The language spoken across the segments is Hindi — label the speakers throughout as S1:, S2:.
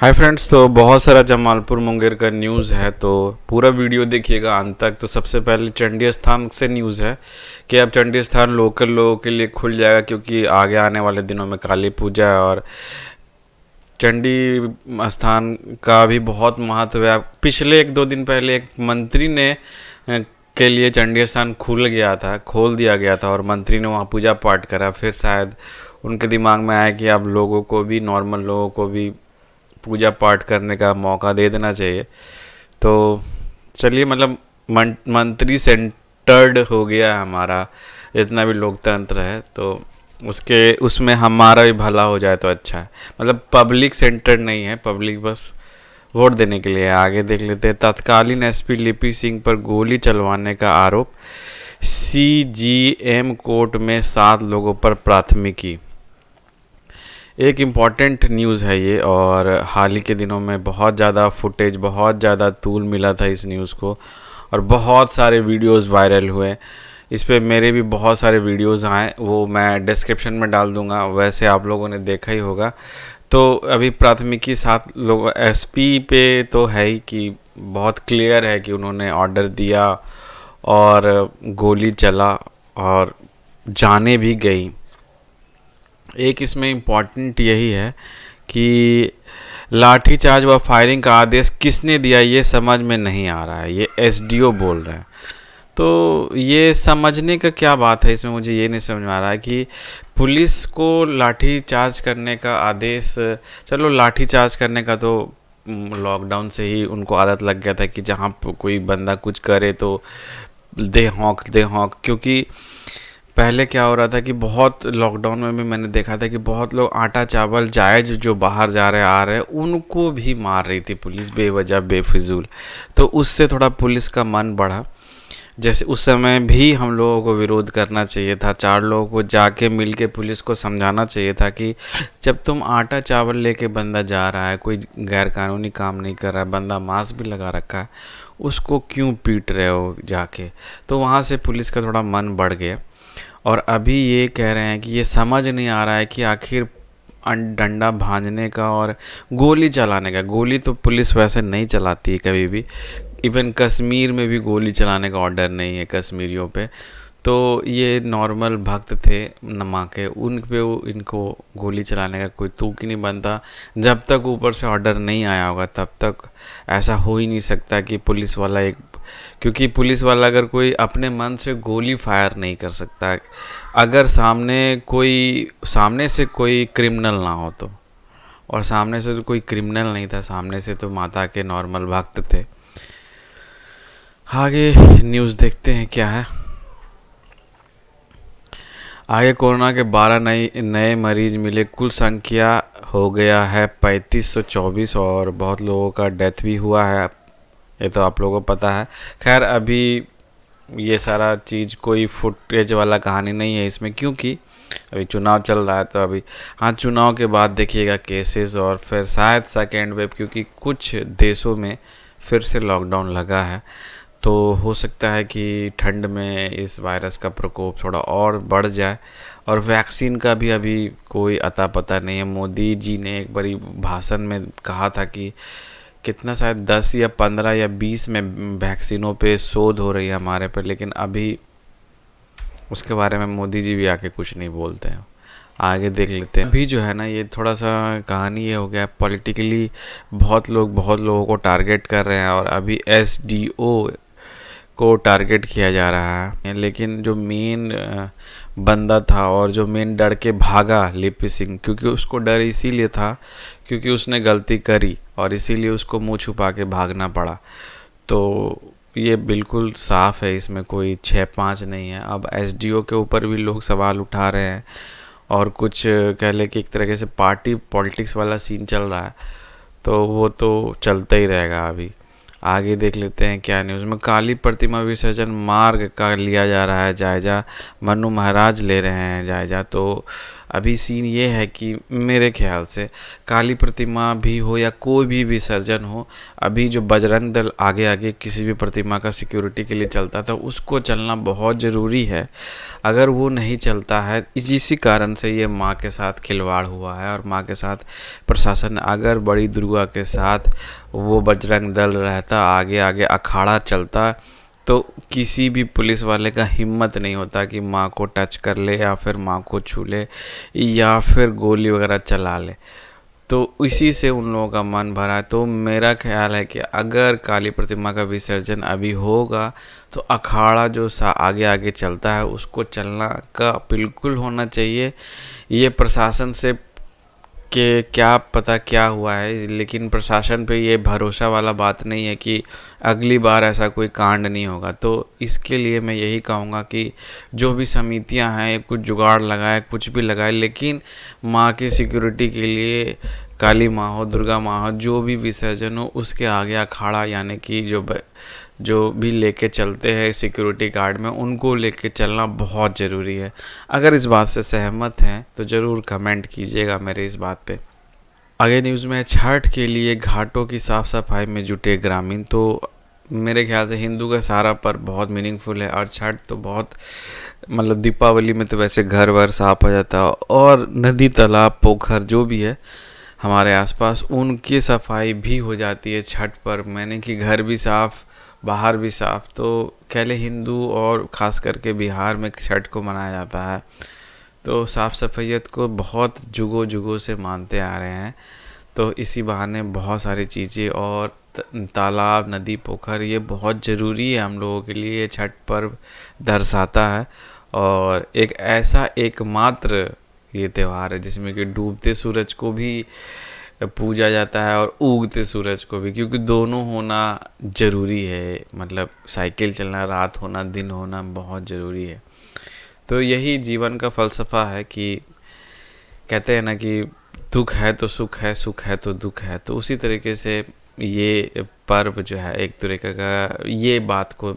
S1: Hi friends. तो बहुत सारा जमालपुर मुंगेर का न्यूज़ है, तो पूरा वीडियो देखिएगा अंत तक। तो सबसे पहले चंडी स्थान से न्यूज़ है कि अब चंडी स्थान लोकल लोगों के लिए खुल जाएगा, क्योंकि आगे आने वाले दिनों में काली पूजा है और चंडी स्थान का भी बहुत महत्व है। पिछले एक दो दिन पहले एक मंत्री ने के लिए चंडी स्थान खोल दिया गया था और मंत्री ने वहाँ पूजा पाठ करा। फिर शायद उनके दिमाग में आया कि अब लोगों को भी, नॉर्मल लोगों को भी पूजा पाठ करने का मौका दे देना चाहिए। तो चलिए, मतलब मंत्री सेंटर्ड हो गया है हमारा जितना भी लोकतंत्र है, तो उसमें हमारा भी भला हो जाए तो अच्छा है। मतलब पब्लिक सेंटर्ड नहीं है, पब्लिक बस वोट देने के लिए। आगे देख लेते हैं। तत्कालीन एसपी लिपि सिंह पर गोली चलवाने का आरोप, सीजीएम कोर्ट में 7 लोगों पर प्राथमिकी। एक इम्पॉर्टेंट न्यूज़ है ये, और हाल ही के दिनों में बहुत ज़्यादा फुटेज, बहुत ज़्यादा तूल मिला था इस न्यूज़ को, और बहुत सारे वीडियोस वायरल हुए। इस पे मेरे भी बहुत सारे वीडियोस आए, वो मैं डिस्क्रिप्शन में डाल दूंगा। वैसे आप लोगों ने देखा ही होगा। तो अभी प्राथमिकी 7 लोग एसपी पे तो है ही कि बहुत क्लियर है कि उन्होंने ऑर्डर दिया और गोली चला और जाने भी गई। एक इसमें इम्पॉर्टेंट यही है कि लाठीचार्ज व फायरिंग का आदेश किसने दिया, ये समझ में नहीं आ रहा है। ये एसडीओ बोल रहे हैं। तो ये समझने का क्या बात है इसमें, मुझे ये नहीं समझ में आ रहा है कि पुलिस को लाठीचार्ज करने का आदेश। चलो, लाठीचार्ज करने का तो लॉकडाउन से ही उनको आदत लग गया था कि जहाँ कोई बंदा कुछ करे तो दे हौंक। क्योंकि पहले क्या हो रहा था कि बहुत लॉकडाउन में भी मैंने देखा था कि बहुत लोग आटा चावल जायज जो बाहर जा रहे आ रहे उनको भी मार रही थी पुलिस, बेवजह बेफिजूल। तो उससे थोड़ा पुलिस का मन बढ़ा। जैसे उस समय भी हम लोगों को विरोध करना चाहिए था, 4 लोगों को जाके मिल के पुलिस को समझाना चाहिए था कि जब तुम आटा चावल लेके बंदा जा रहा है, कोई गैर कानूनी काम नहीं कर रहा है, बंदा मास्क भी लगा रखा है, उसको क्यों पीट रहे हो जाके। तो वहाँ से पुलिस का थोड़ा मन बढ़ गया। और अभी ये कह रहे हैं कि ये समझ नहीं आ रहा है कि आखिर डंडा भांजने का और गोली चलाने का। गोली तो पुलिस वैसे नहीं चलाती है कभी भी। इवन कश्मीर में भी गोली चलाने का ऑर्डर नहीं है कश्मीरियों पे। तो ये नॉर्मल भक्त थे नमा के, उन पे इनको गोली चलाने का कोई तुक ही नहीं बनता। जब तक ऊपर से ऑर्डर नहीं आया होगा तब तक ऐसा हो ही नहीं सकता कि पुलिस वाला एक, क्योंकि पुलिस वाला अगर कोई अपने मन से गोली फायर नहीं कर सकता अगर सामने से कोई क्रिमिनल ना हो तो। और सामने से तो कोई क्रिमिनल नहीं था, सामने से तो माता के नॉर्मल भक्त थे। आगे न्यूज़ देखते हैं क्या है। आगे कोरोना के 12 नए मरीज मिले, कुल संख्या हो गया है 3524 और बहुत लोगों का डेथ भी हुआ है। ये तो आप लोगों को पता है। खैर, अभी ये सारा चीज़ कोई फुटेज वाला कहानी नहीं है इसमें, क्योंकि अभी चुनाव चल रहा है। तो अभी हाँ, चुनाव के बाद देखिएगा केसेस और फिर शायद सेकेंड वेव, क्योंकि कुछ देशों में फिर से लॉकडाउन लगा है। तो हो सकता है कि ठंड में इस वायरस का प्रकोप थोड़ा और बढ़ जाए। और वैक्सीन का भी अभी कोई अता पता नहीं है। मोदी जी ने एक बड़ी भाषण में कहा था कि कितना, शायद 10 या 15 या 20 में वैक्सीनों पे शोध हो रही है हमारे पर, लेकिन अभी उसके बारे में मोदी जी भी आके कुछ नहीं बोलते हैं। आगे देख लेते हैं। अभी जो है ना, ये थोड़ा सा कहानी ये हो गया, पॉलिटिकली बहुत लोगों को टारगेट कर रहे हैं और अभी एसडीओ को टारगेट किया जा रहा है। लेकिन जो मेन बंदा था और जो मेन डर के भागा लिपि सिंह, क्योंकि उसको डर इसीलिए था क्योंकि उसने गलती करी और इसीलिए उसको मुंह छुपा के भागना पड़ा। तो ये बिल्कुल साफ है, इसमें कोई 6-5 नहीं है। अब एसडीओ के ऊपर भी लोग सवाल उठा रहे हैं और कुछ कह ले कि एक तरीके से पार्टी पॉलिटिक्स वाला सीन चल रहा है। तो वो तो चलता ही रहेगा। अभी आगे देख लेते हैं क्या न्यूज़ में। काली प्रतिमा विसर्जन मार्ग का लिया जा रहा है जायजा, मनु महाराज ले रहे हैं जायजा। तो अभी सीन ये है कि मेरे ख्याल से काली प्रतिमा भी हो या कोई भी विसर्जन हो, अभी जो बजरंग दल आगे आगे किसी भी प्रतिमा का सिक्योरिटी के लिए चलता था उसको चलना बहुत ज़रूरी है। अगर वो नहीं चलता है, इसी कारण से ये माँ के साथ खिलवाड़ हुआ है। और माँ के साथ प्रशासन, अगर बड़ी दुर्गा के साथ वो बजरंग दल रहता, आगे आगे अखाड़ा चलता, तो किसी भी पुलिस वाले का हिम्मत नहीं होता कि माँ को टच कर ले या फिर माँ को छू ले या फिर गोली वगैरह चला ले। तो इसी से उन लोगों का मन भरा है। तो मेरा ख्याल है कि अगर काली प्रतिमा का विसर्जन अभी होगा तो अखाड़ा जो आगे आगे चलता है उसको चलना का बिल्कुल होना चाहिए। ये प्रशासन से कि क्या पता क्या हुआ है, लेकिन प्रशासन पे ये भरोसा वाला बात नहीं है कि अगली बार ऐसा कोई कांड नहीं होगा। तो इसके लिए मैं यही कहूँगा कि जो भी समितियां हैं कुछ जुगाड़ लगाए, कुछ भी लगाए, लेकिन माँ की सिक्योरिटी के लिए काली माँ हो, दुर्गा माँ हो, जो भी विसर्जन हो उसके आगे अखाड़ा यानी कि जो भी लेके चलते हैं सिक्योरिटी गार्ड में, उनको लेके चलना बहुत ज़रूरी है। अगर इस बात से सहमत हैं तो ज़रूर कमेंट कीजिएगा मेरे इस बात पे। आगे न्यूज़ में छठ के लिए घाटों की साफ़ सफाई में जुटे ग्रामीण। तो मेरे ख्याल से हिंदू का सारा पर्व बहुत मीनिंगफुल है और छठ तो बहुत मतलब दीपावली में तो वैसे घर वर साफ़ हो जाता है और नदी तालाब पोखर जो भी है हमारे आसपास उनकी सफाई भी हो जाती है छठ पर। मैंने कि घर भी साफ़, बाहर भी साफ़। तो कहले हिंदू और ख़ास करके बिहार में छठ को मनाया जाता है, तो साफ़ सफाइयत को बहुत जुगों जुगों से मानते आ रहे हैं। तो इसी बहाने बहुत सारी चीज़ें और तालाब नदी पोखर ये बहुत ज़रूरी है हम लोगों के लिए, ये छठ पर्व दर्शाता है। और एक ऐसा एकमात्र ये त्यौहार है जिसमें कि डूबते सूरज को भी पूजा जाता है और उगते सूरज को भी, क्योंकि दोनों होना ज़रूरी है। मतलब साइकिल चलना, रात होना, दिन होना बहुत ज़रूरी है। तो यही जीवन का फ़लसफ़ा है कि कहते हैं ना कि दुख है तो सुख है, सुख है तो दुख है। तो उसी तरीके से ये पर्व जो है एक तरीके का ये बात को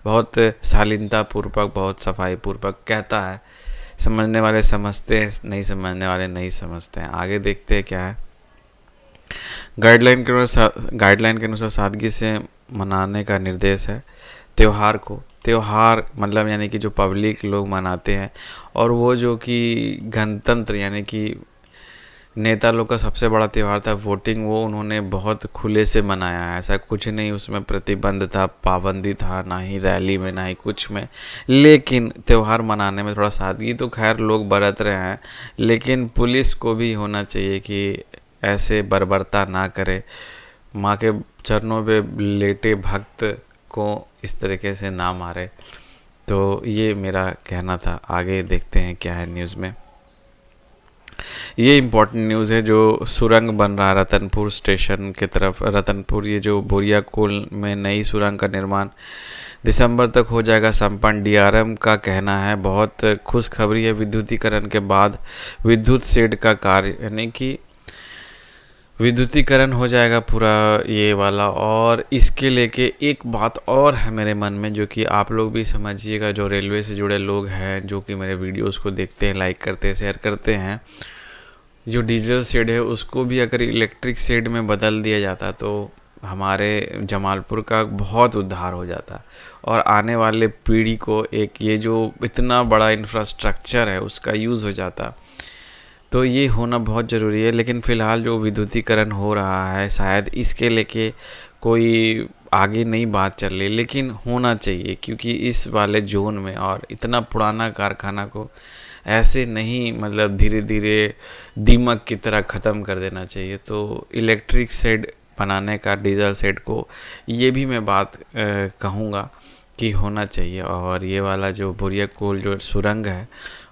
S1: बहुत शालीनता पूर्वक, बहुत सफाई पूर्वक कहता है। समझने वाले समझते हैं, नहीं समझने वाले नहीं समझते हैं। आगे देखते हैं क्या है। गाइडलाइन के अनुसार सादगी से मनाने का निर्देश है त्यौहार मतलब यानी कि जो पब्लिक लोग मनाते हैं और वो जो कि गणतंत्र यानी कि नेता लोग का सबसे बड़ा त्यौहार था वोटिंग, वो उन्होंने बहुत खुले से मनाया है। ऐसा कुछ नहीं उसमें प्रतिबंध था, पाबंदी था, ना ही रैली में ना ही कुछ में। लेकिन त्यौहार मनाने में थोड़ा सादगी तो खैर लोग बरत रहे हैं, लेकिन पुलिस को भी होना चाहिए कि ऐसे बर्बरता ना करे, माँ के चरणों पे लेटे भक्त को इस तरीके से ना मारे। तो ये मेरा कहना था। आगे देखते हैं क्या है न्यूज़ में। ये इम्पोर्टेंट न्यूज़ है, जो सुरंग बन रहा है रतनपुर स्टेशन की तरफ। रतनपुर ये जो बोरिया कोल में नई सुरंग का निर्माण दिसंबर तक हो जाएगा संपन्न, डीआरएम का कहना है। बहुत खुशखबरी है, विद्युतीकरण के बाद विद्युत शेड का कार्य यानी कि विद्युतीकरण हो जाएगा पूरा ये वाला। और इसके लेके एक बात और है मेरे मन में जो कि आप लोग भी समझिएगा, जो रेलवे से जुड़े लोग हैं जो कि मेरे वीडियोस को देखते हैं, लाइक करते हैं, शेयर करते हैं। जो डीजल शेड है उसको भी अगर इलेक्ट्रिक शेड में बदल दिया जाता तो हमारे जमालपुर का बहुत उद्धार हो जाता और आने वाले पीढ़ी को एक ये जो इतना बड़ा इंफ्रास्ट्रक्चर है उसका यूज़ हो जाता। तो ये होना बहुत ज़रूरी है। लेकिन फ़िलहाल जो विद्युतीकरण हो रहा है शायद इसके लेके कोई आगे नहीं बात चल रही, लेकिन होना चाहिए क्योंकि इस वाले जोन में और इतना पुराना कारखाना को ऐसे नहीं मतलब धीरे धीरे दीमक की तरह ख़त्म कर देना चाहिए। तो इलेक्ट्रिक शेड बनाने का डीजल शेड को ये भी मैं बात कहूँगा कि होना चाहिए। और ये वाला जो बोरिया कोल जो सुरंग है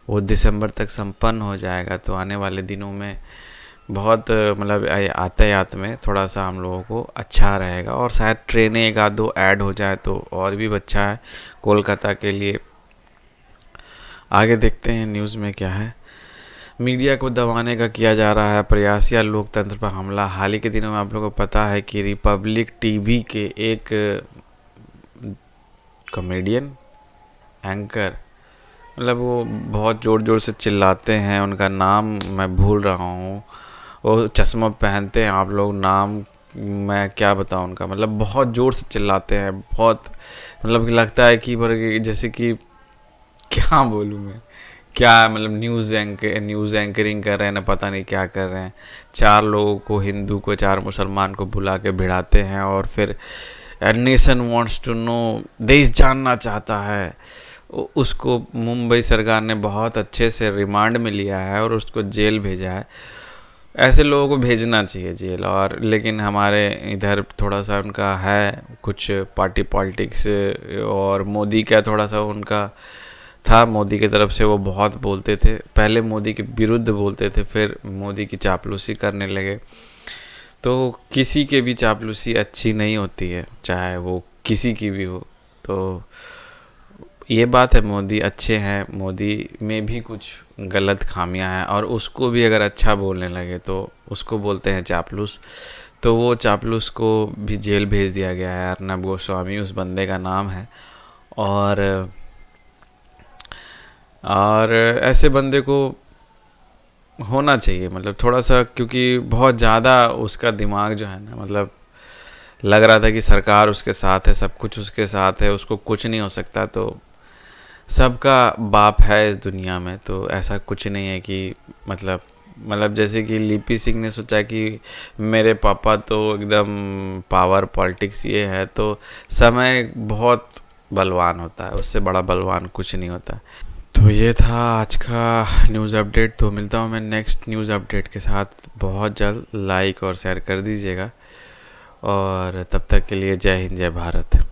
S1: वो दिसंबर तक संपन्न हो जाएगा। तो आने वाले दिनों में बहुत मतलब यातायात में थोड़ा सा हम लोगों को अच्छा रहेगा और शायद ट्रेनें एक आध दो ऐड हो जाए तो और भी अच्छा है कोलकाता के लिए। आगे देखते हैं न्यूज़ में क्या है। मीडिया को दबाने का किया जा रहा है प्रयास या लोकतंत्र पर हमला। हाल ही के दिनों में आप लोगों को पता है कि रिपब्लिक टीवी के एक कॉमेडियन एंकर मतलब वो बहुत ज़ोर ज़ोर से चिल्लाते हैं, उनका नाम मैं भूल रहा हूँ। वो चश्मा पहनते हैं, आप लोग नाम मैं क्या बताऊँ उनका, मतलब बहुत ज़ोर से चिल्लाते हैं, बहुत मतलब कि लगता है कि जैसे कि क्या बोलूँ मैं, क्या मतलब न्यूज़ एंकरिंग कर रहे हैं ना, पता नहीं क्या कर रहे हैं। 4 लोगों को, हिंदू को 4 मुसलमान को बुला के भिड़ाते हैं और फिर नेशन वांट्स टू नो, देश जानना चाहता है। उसको मुंबई सरकार ने बहुत अच्छे से रिमांड में लिया है और उसको जेल भेजा है। ऐसे लोगों को भेजना चाहिए जेल। और लेकिन हमारे इधर थोड़ा सा उनका है कुछ पार्टी पॉलिटिक्स, और मोदी का थोड़ा सा उनका था। मोदी की तरफ से वो बहुत बोलते थे, पहले मोदी के विरुद्ध बोलते थे, फिर मोदी की चापलूसी करने लगे। तो किसी के भी चापलूसी अच्छी नहीं होती है, चाहे वो किसी की भी हो। तो ये बात है, मोदी अच्छे हैं, मोदी में भी कुछ गलत खामियां हैं, और उसको भी अगर अच्छा बोलने लगे तो उसको बोलते हैं चापलूस। तो वो चापलूस को भी जेल भेज दिया गया है। अर्नब गोस्वामी उस बंदे का नाम है। और ऐसे बंदे को होना चाहिए, मतलब थोड़ा सा, क्योंकि बहुत ज़्यादा उसका दिमाग जो है ना, मतलब लग रहा था कि सरकार उसके साथ है, सब कुछ उसके साथ है, उसको कुछ नहीं हो सकता। तो सबका बाप है इस दुनिया में, तो ऐसा कुछ नहीं है कि मतलब जैसे कि लिपि सिंह ने सोचा कि मेरे पापा तो एकदम पावर पॉलिटिक्स ये है, तो समय बहुत बलवान होता है, उससे बड़ा बलवान कुछ नहीं होता। तो ये था आज का न्यूज़ अपडेट। तो मिलता हूँ मैं नेक्स्ट न्यूज़ अपडेट के साथ बहुत जल्द। लाइक और शेयर कर दीजिएगा, और तब तक के लिए जय हिंद, जय भारत।